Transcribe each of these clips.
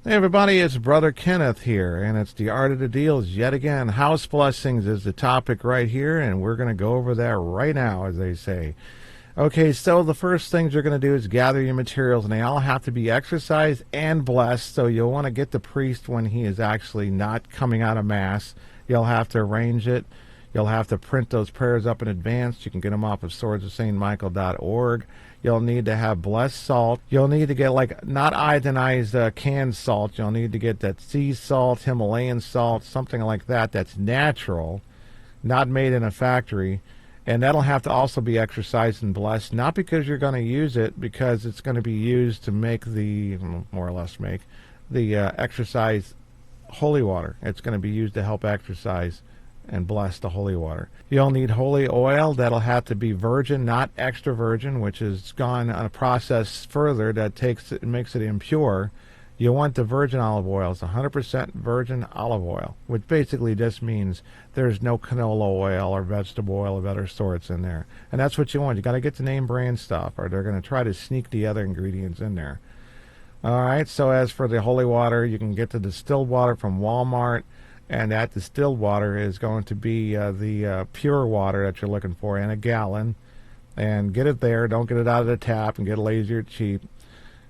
Hey everybody, it's Brother Kenneth here, and it's the Art of the Deals yet again. House blessings is the topic right here, and we're going to go over that right now, as they say. Okay, so the first things you're going to do is gather your materials, and they all have to be exorcised and blessed, so you'll want to get the priest when he is actually not coming out of Mass. You'll have to arrange it. You'll have to print those prayers up in advance. You can get them off of swordsofstmichael.org. You'll need to have blessed salt. You'll need to get, like, not iodinized canned salt. You'll need to get that sea salt, Himalayan salt, something like that that's natural, not made in a factory. And that'll have to also be exorcised and blessed, not because you're going to use it, because it's going to be used to make the, more or less make, the exorcise holy water. It's going to be used to help exorcise and bless the holy water. You'll need holy oil. That'll have to be virgin, not extra virgin, which has gone on a process further that makes it impure. You want the virgin olive oil. It's 100% virgin olive oil, which basically just means there's no canola oil or vegetable oil of other sorts in there. And that's what you want. You got to get the name brand stuff, or they're going to try to sneak the other ingredients in there. All right, so as for the holy water, you can get the distilled water from Walmart. And that distilled water is going to be the pure water that you're looking for in a gallon. And get it there. Don't get it out of the tap and get lazy or cheap.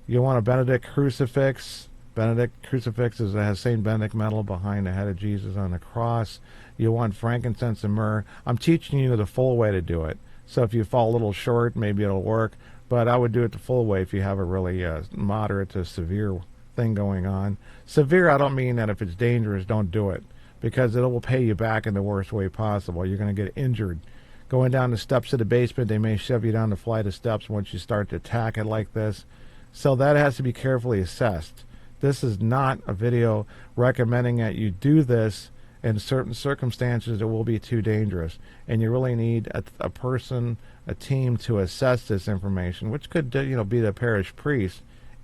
You want a Benedict crucifix. Benedict crucifix has St. Benedict medal behind the head of Jesus on the cross. You want frankincense and myrrh. I'm teaching you the full way to do it. So if you fall a little short, maybe it'll work. But I would do it the full way if you have a really moderate to severe thing going on. Severe, I don't mean that if it's dangerous, don't do it, because it will pay you back in the worst way possible. You're going to get injured. Going down the steps of the basement, they may shove you down the flight of steps once you start to attack it like this. So that has to be carefully assessed. This is not a video recommending that you do this in certain circumstances. It will be too dangerous. And you really need a person, a team to assess this information, which could be the parish priest,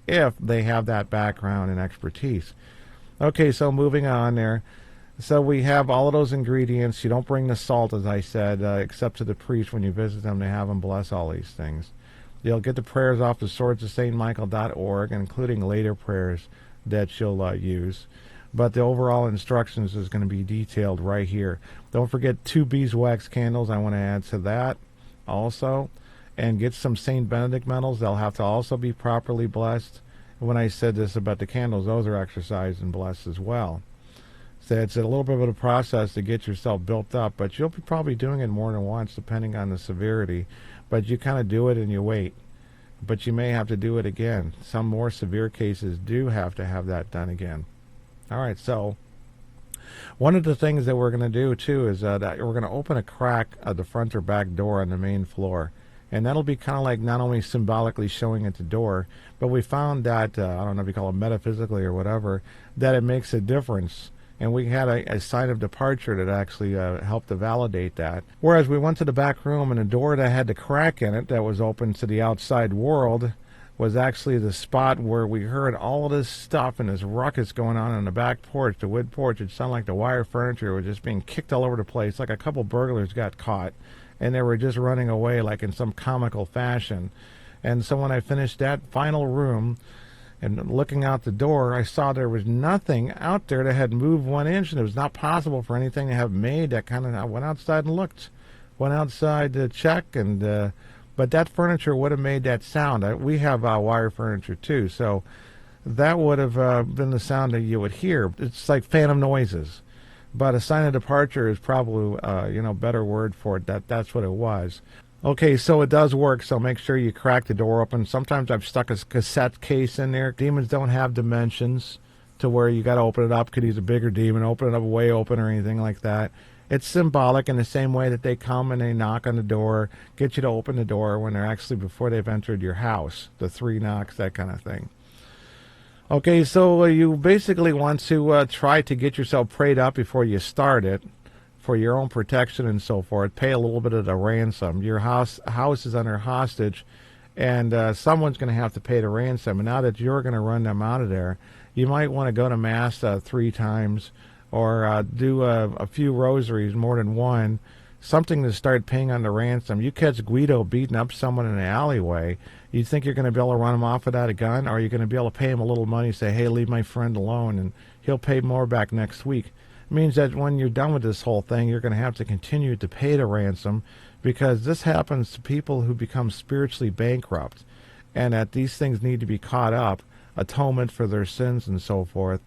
if they have that background and expertise. Okay, so moving on there. So we have all of those ingredients. You don't bring the salt, as I said, except to the priest when you visit them to have them bless all these things. You'll get the prayers off the swordsofstmichael.org, including later prayers that you'll use. But the overall instructions is going to be detailed right here. Don't forget 2 beeswax candles. I want to add to that also. And get some St. Benedict medals. They'll have to also be properly blessed. When I said this about the candles, those are exorcised and blessed as well. So it's a little bit of a process to get yourself built up, but you'll be probably doing it more than once depending on the severity. But you kind of do it and you wait. But you may have to do it again. Some more severe cases do have to have that done again. All right, so one of the things that we're going to do too is that we're going to open a crack at the front or back door on the main floor. And that'll be kind of like not only symbolically showing at the door, but we found that, I don't know if you call it metaphysically or whatever, that it makes a difference. And we had a sign of departure that actually helped to validate that. Whereas we went to the back room, and a door that had the crack in it that was open to the outside world was actually the spot where we heard all of this stuff and this ruckus going on the back porch, the wood porch. It sounded like the wire furniture was just being kicked all over the place, like a couple burglars got caught. And they were just running away like in some comical fashion. And so when I finished that final room and looking out the door, I saw there was nothing out there that had moved 1 inch, and it was not possible for anything to have made that kind of. I went outside and looked. Went outside to check, and but that furniture would have made that sound. We have wire furniture too, so that would have been the sound that you would hear. It's like phantom noises. But a sign of departure is probably, better word for it. That's what it was. Okay, so it does work, so make sure you crack the door open. Sometimes I've stuck a cassette case in there. Demons don't have dimensions to where you got to open it up. Could use a bigger demon, open it up way open or anything like that. It's symbolic in the same way that they come and they knock on the door, get you to open the door when they're actually before they've entered your house. The 3 knocks, that kind of thing. Okay, so you basically want to try to get yourself prayed up before you start it for your own protection and so forth. Pay a little bit of the ransom. Your house is under hostage, and someone's going to have to pay the ransom. And now that you're going to run them out of there, you might want to go to Mass 3 times or do a few rosaries, more than one, something to start paying on the ransom. You catch Guido beating up someone in an alleyway, you think you're going to be able to run him off without a gun, or are you going to be able to pay him a little money, say, hey, leave my friend alone, and he'll pay more back next week? It means that when you're done with this whole thing, you're going to have to continue to pay the ransom, because this happens to people who become spiritually bankrupt, and that these things need to be caught up, atonement for their sins and so forth.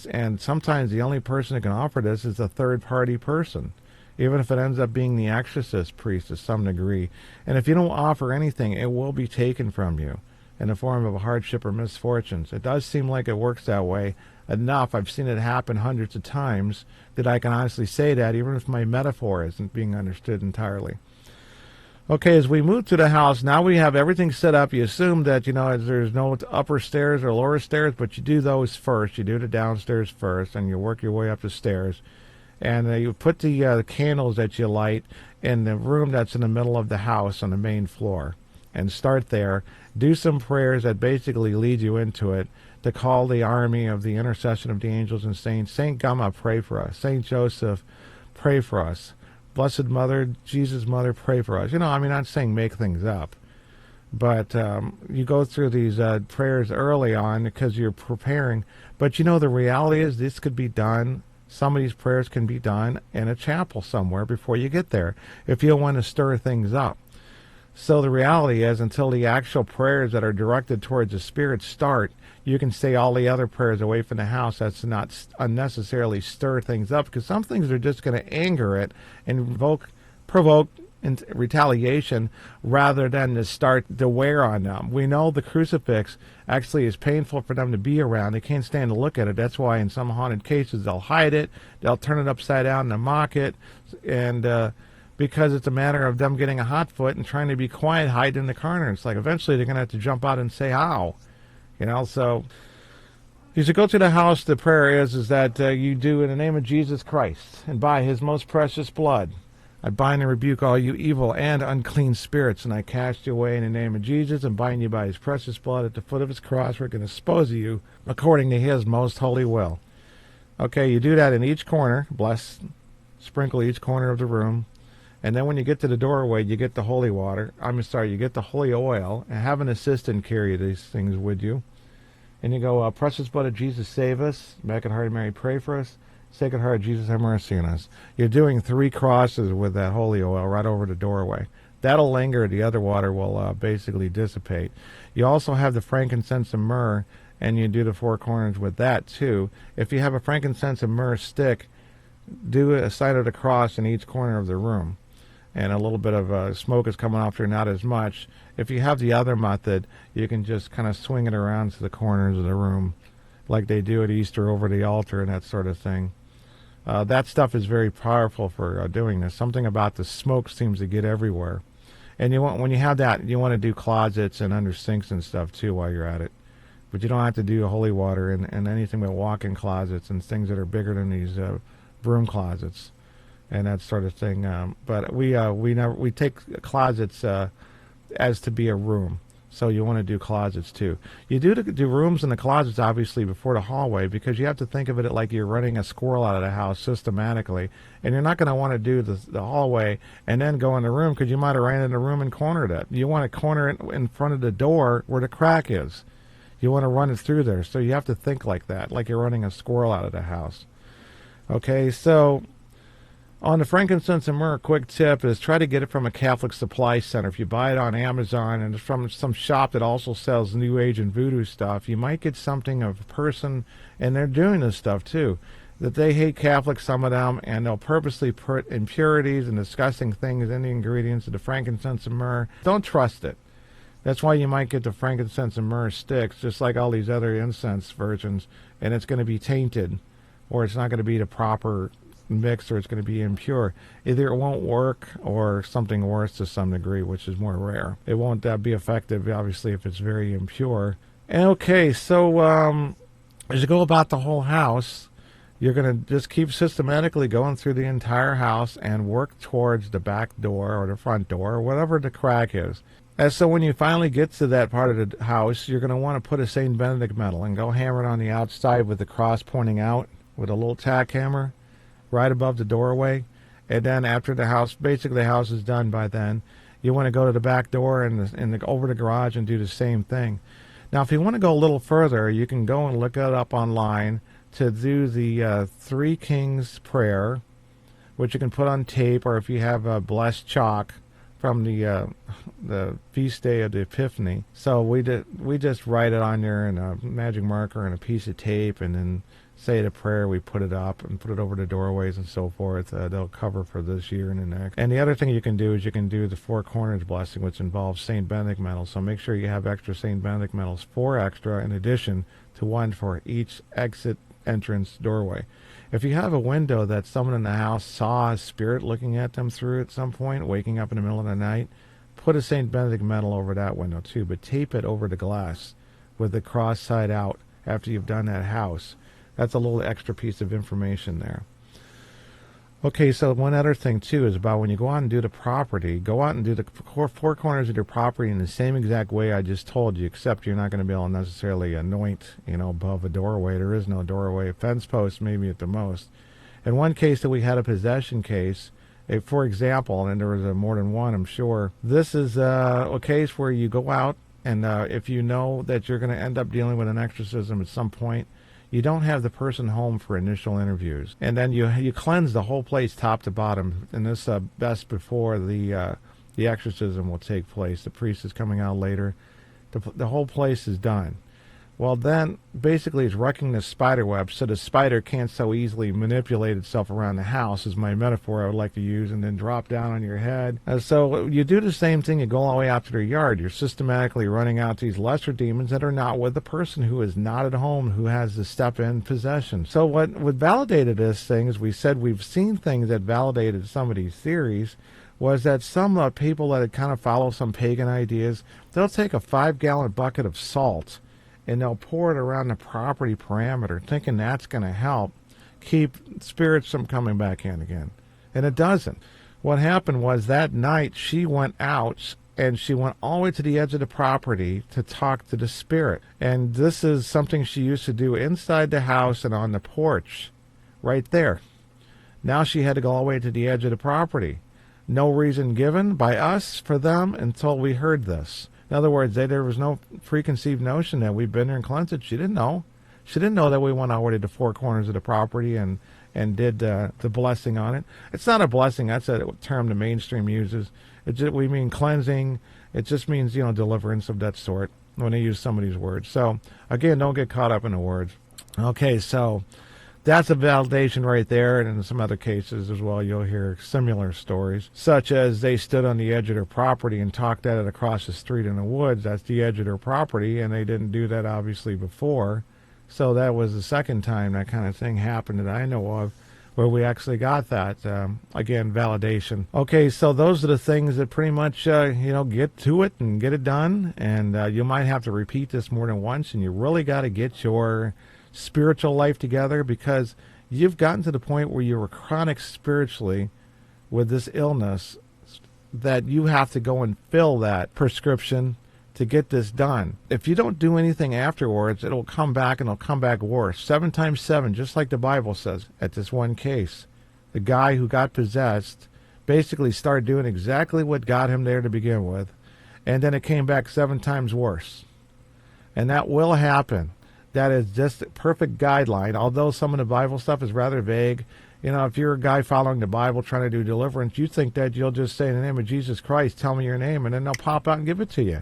And sometimes the only person who can offer this is a third-party person, even if it ends up being the exorcist priest to some degree. And if you don't offer anything, it will be taken from you in the form of a hardship or misfortunes. It does seem like it works that way enough. I've seen it happen hundreds of times that I can honestly say that, even if my metaphor isn't being understood entirely. Okay, as we move to the house, now we have everything set up. You assume that, there's no upper stairs or lower stairs, but you do those first. You do the downstairs first, and you work your way up the stairs. And you put the candles that you light in the room that's in the middle of the house on the main floor. And start there. Do some prayers that basically lead you into it, to call the army of the intercession of the angels and saints. Saint Gamma, pray for us. Saint Joseph, pray for us. Blessed Mother, Jesus' Mother, pray for us. I'm not saying make things up, but you go through these prayers early on because you're preparing. But the reality is this could be done. Some of these prayers can be done in a chapel somewhere before you get there, if you want to stir things up. So the reality is, until the actual prayers that are directed towards the Spirit start, you can say all the other prayers away from the house. That's not unnecessarily stir things up, because some things are just going to anger it and provoke retaliation rather than to start the wear on them. We know the crucifix actually is painful for them to be around. They can't stand to look at it. That's why in some haunted cases they'll hide it, they'll turn it upside down and mock it, and because it's a matter of them getting a hot foot and trying to be quiet, hide in the corner. It's like eventually they're going to have to jump out and say how. So you should go to the house. The prayer is that you do in the name of Jesus Christ and by his most precious blood. I bind and rebuke all you evil and unclean spirits, and I cast you away in the name of Jesus and bind you by his precious blood at the foot of his cross, where it can dispose of you according to his most holy will. Okay, you do that in each corner. Bless, sprinkle each corner of the room. And then when you get to the doorway, you get the holy water. You get the holy oil, and have an assistant carry these things with you. And you go, precious blood of Jesus, save us. Immaculate Heart of Mary, pray for us. Sacred Heart of Jesus, have mercy on us. You're doing 3 crosses with that holy oil right over the doorway. That'll linger. The other water will basically dissipate. You also have the frankincense and myrrh, and you do the 4 corners with that too. If you have a frankincense and myrrh stick, do a sign of the cross in each corner of the room. And a little bit of smoke is coming off there, not as much. If you have the other method, you can just kind of swing it around to the corners of the room, like they do at Easter over the altar and that sort of thing. That stuff is very powerful for doing this. Something about the smoke seems to get everywhere. And when you have that, you want to do closets and under sinks and stuff too while you're at it. But you don't have to do holy water and anything but walk-in closets and things that are bigger than these broom closets and that sort of thing. But we take closets as to be a room. So you want to do closets too. You do rooms in the closets obviously before the hallway, because you have to think of it like you're running a squirrel out of the house systematically, and you're not going to want to do the hallway and then go in the room, because you might have ran in the room and cornered it. You want to corner it in front of the door where the crack is. You want to run it through there. So you have to think like that, like you're running a squirrel out of the house. Okay, so on the frankincense and myrrh, a quick tip is try to get it from a Catholic supply center. If you buy it on Amazon and it's from some shop that also sells New Age and voodoo stuff, you might get something of a person, and they're doing this stuff too, that they hate Catholics, some of them, and they'll purposely put impurities and disgusting things in the ingredients of the frankincense and myrrh. Don't trust it. That's why you might get the frankincense and myrrh sticks, just like all these other incense versions, and it's going to be tainted, or it's not going to be the proper mix, or it's going to be impure. Either it won't work or something worse to some degree, which is more rare. It won't be effective, obviously, if it's very impure. Okay, so as you go about the whole house, you're going to just keep systematically going through the entire house and work towards the back door or the front door, or whatever the crack is. And so when you finally get to that part of the house, you're going to want to put a St. Benedict medal and go hammer it on the outside with the cross pointing out with a little tack hammer right above the doorway, And then after the house, basically the house is done by then, you want to go to the back door and over the garage and do the same thing. Now, if you want to go a little further, you can go and look it up online to do the Three Kings prayer, which you can put on tape, or if you have a blessed chalk from the feast day of the Epiphany. So we just write it on there in a magic marker and a piece of tape, and then say the prayer. We put it up and put it over the doorways and so forth. They'll cover for this year and the next. And the other thing you can do is you can do the Four Corners blessing, which involves St. Benedict medals. So make sure you have extra St. Benedict medals, 4 extra in addition to 1 for each exit entrance doorway. If you have a window that someone in the house saw a spirit looking at them through at some point, waking up in the middle of the night, put a St. Benedict medal over that window too, but tape it over the glass with the cross side out after you've done that house. That's a little extra piece of information there. Okay, so one other thing too is about when you go out and do the property, go out and do the 4 corners of your property in the same exact way I just told you, except you're not going to be able to necessarily anoint, above a doorway. There is no doorway, a fence post maybe at the most. In one case that we had a possession case, for example, and there was more than one, I'm sure, this is a case where you go out and if you know that you're going to end up dealing with an exorcism at some point, you don't have the person home for initial interviews. And then you cleanse the whole place top to bottom. And this best before the exorcism will take place. The priest is coming out later. The whole place is done. Well, then basically it's wrecking the spider web so the spider can't so easily manipulate itself around the house, is my metaphor I would like to use, and then drop down on your head. So you do the same thing. You go all the way out to their yard. You're systematically running out these lesser demons that are not with the person who is not at home, who has to step in possession. So what validated this thing is we said we've seen things that validated some of these theories, was that some people that had kind of follow some pagan ideas, they'll take a 5-gallon bucket of salt and they'll pour it around the property perimeter, thinking that's going to help keep spirits from coming back in again. And it doesn't. What happened was that night she went out and she went all the way to the edge of the property to talk to the spirit. And this is something she used to do inside the house and on the porch, right there. Now she had to go all the way to the edge of the property. No reason given by us for them until we heard this. In other words, there was no preconceived notion that we've been there and cleansed it. She didn't know. She didn't know that we went already to 4 corners of the property and did the blessing on it. It's not a blessing. That's a term the mainstream uses. We mean cleansing. It just means, deliverance of that sort when they use some of these words. So, again, don't get caught up in the words. Okay, so that's a validation right there, and in some other cases as well, you'll hear similar stories, such as they stood on the edge of their property and talked at it across the street in the woods. That's the edge of their property, and they didn't do that obviously before. So that was the second time that kind of thing happened that I know of, where we actually got that, again, validation. Okay, so those are the things that pretty much, get to it and get it done, and you might have to repeat this more than once, and you really got to get your spiritual life together, because you've gotten to the point where you're chronic spiritually with this illness that you have to go and fill that prescription to get this done. If you don't do anything afterwards, it'll come back, and it'll come back worse. 7 times 7, just like the Bible says. At this one case, the guy who got possessed basically started doing exactly what got him there to begin with, and then it came back 7 times worse. And that will happen. That is just a perfect guideline, although some of the Bible stuff is rather vague. If you're a guy following the Bible trying to do deliverance, you think that you'll just say, in the name of Jesus Christ, tell me your name, and then they'll pop out and give it to you.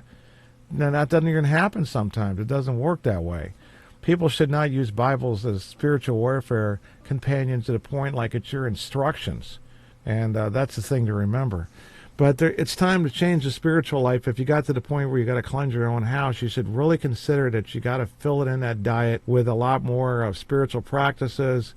Now, that doesn't even happen sometimes. It doesn't work that way. People should not use Bibles as spiritual warfare companions to the point like it's your instructions. And that's the thing to remember. But it's time to change the spiritual life. If you got to the point where you got to cleanse your own house, you should really consider that you got to fill it in that diet with a lot more of spiritual practices.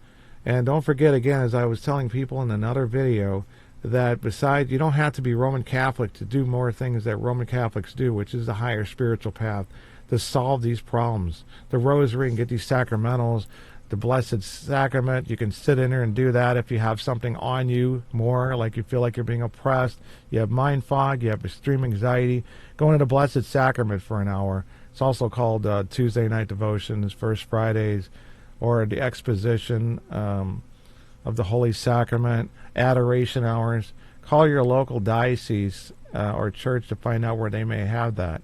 And don't forget, again, as I was telling people in another video, that besides, you don't have to be Roman Catholic to do more things that Roman Catholics do, which is the higher spiritual path, to solve these problems. The rosary and get these sacramentals, the Blessed Sacrament, you can sit in there and do that if you have something on you more, like you feel like you're being oppressed, you have mind fog, you have extreme anxiety, go into the Blessed Sacrament for an hour. It's also called Tuesday night devotions, First Fridays, or the exposition of the Holy Sacrament, adoration hours. Call your local diocese or church to find out where they may have that.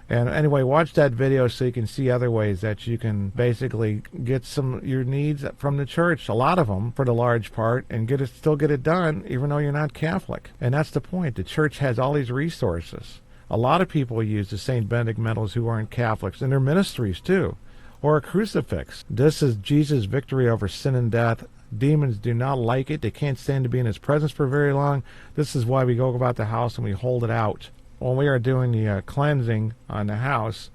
And anyway, watch that video so you can see other ways that you can basically get your needs from the church, a lot of them for the large part, and still get it done even though you're not Catholic. And that's the point. The church has all these resources. A lot of people use the St. Benedict medals who aren't Catholics in their ministries too, or a crucifix. This is Jesus' victory over sin and death. Demons do not like it. They can't stand to be in his presence for very long. This is why we go about the house and we hold it out when we are doing the cleansing on the house,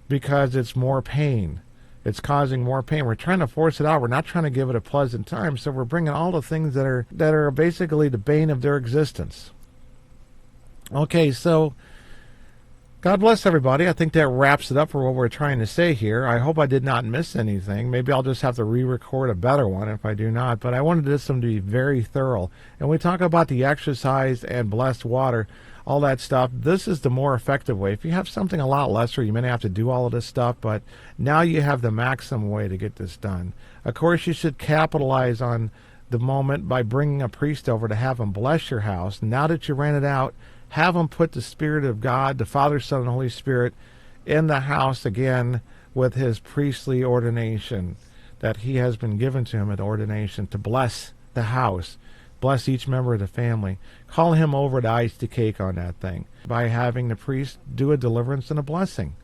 because it's more pain. It's causing more pain. We're trying to force it out. We're not trying to give it a pleasant time. So we're bringing all the things that are basically the bane of their existence. Okay, so God bless everybody. I think that wraps it up for what we're trying to say here. I hope I did not miss anything. Maybe I'll just have to re-record a better one if I do not. But I wanted this one to be very thorough. And we talk about the exercise and blessed water, all that stuff. This is the more effective way. If you have something a lot lesser, you may have to do all of this stuff, but now you have the maximum way to get this done. Of course, you should capitalize on the moment by bringing a priest over to have him bless your house. Now that you rent it out, have him put the Spirit of God, the Father, Son, and Holy Spirit, in the house again with his priestly ordination that he has been given to him at ordination to bless the house. Bless each member of the family. Call him over to ice the cake on that thing by having the priest do a deliverance and a blessing.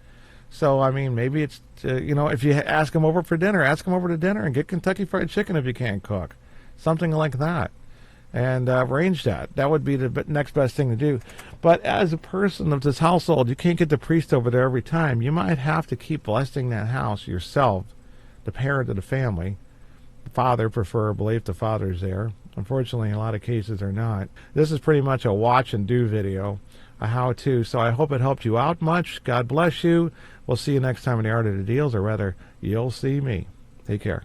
So, I mean, maybe it's, if you ask him over for dinner, ask him over to dinner and get Kentucky Fried Chicken if you can't cook. Something like that. And arrange that. That would be the next best thing to do. But as a person of this household, you can't get the priest over there every time. You might have to keep blessing that house yourself, the parent of the family, the father preferably, if the father's there. Unfortunately, in a lot of cases, they're not. This is pretty much a watch and do video, a how-to. So I hope it helped you out much. God bless you. We'll see you next time in the Art of the Deals, or rather, you'll see me. Take care.